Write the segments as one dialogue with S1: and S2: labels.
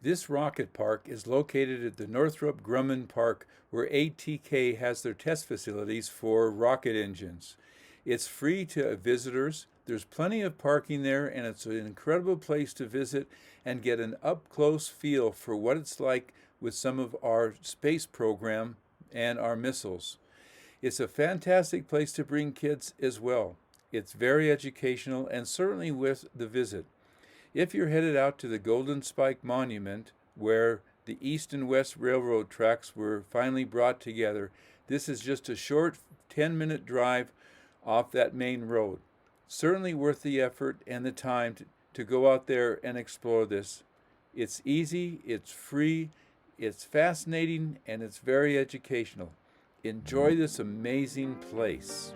S1: This rocket park is located at the Northrop Grumman Park, where ATK has their test facilities for rocket engines. It's free to visitors. There's plenty of parking there, and it's an incredible place to visit and get an up-close feel for what it's like with some of our space program and our missiles. It's a fantastic place to bring kids as well. It's very educational and certainly worth the visit. If you're headed out to the Golden Spike Monument, where the East and West Railroad tracks were finally brought together, this is just a short 10-minute drive off that main road. Certainly worth the effort and the time to go out there and explore this. It's easy, it's free, it's fascinating, and it's very educational. Enjoy this amazing place.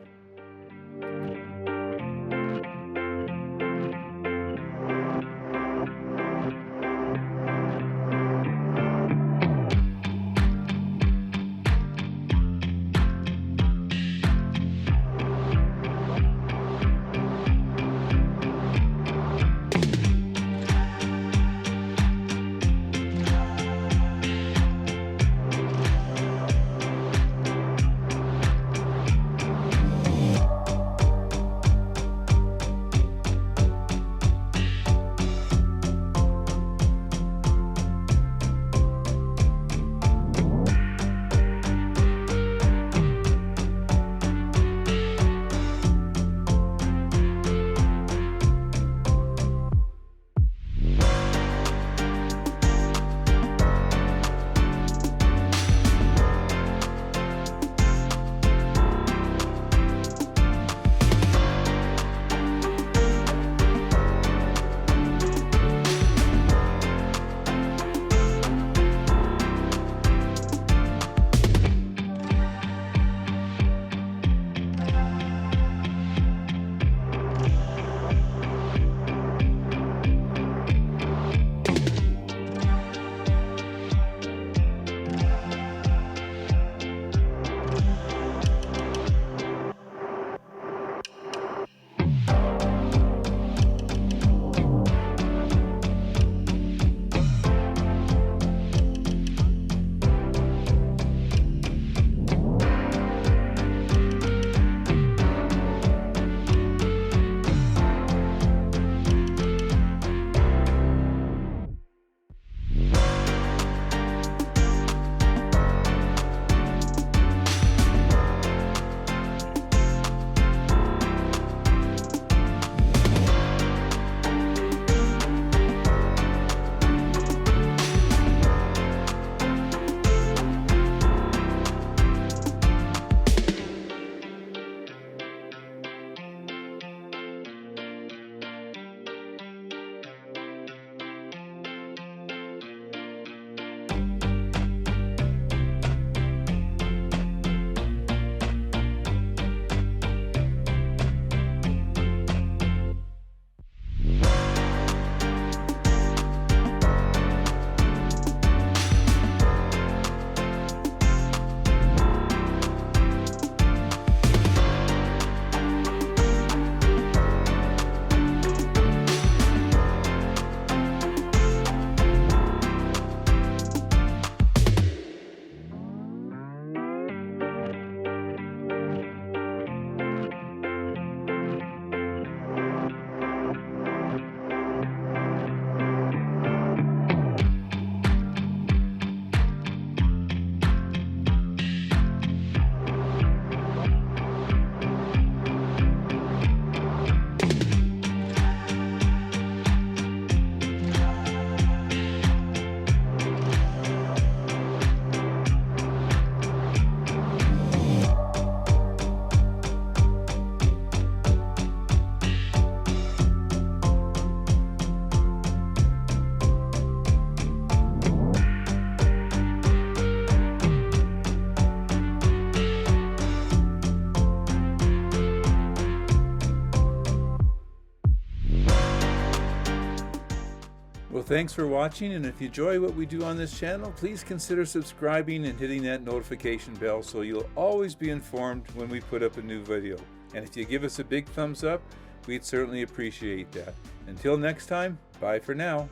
S1: Well, thanks for watching, and if you enjoy what we do on this channel, please consider subscribing and hitting that notification bell so you'll always be informed when we put up a new video. And if you give us a big thumbs up, we'd certainly appreciate that. Until next time, bye for now.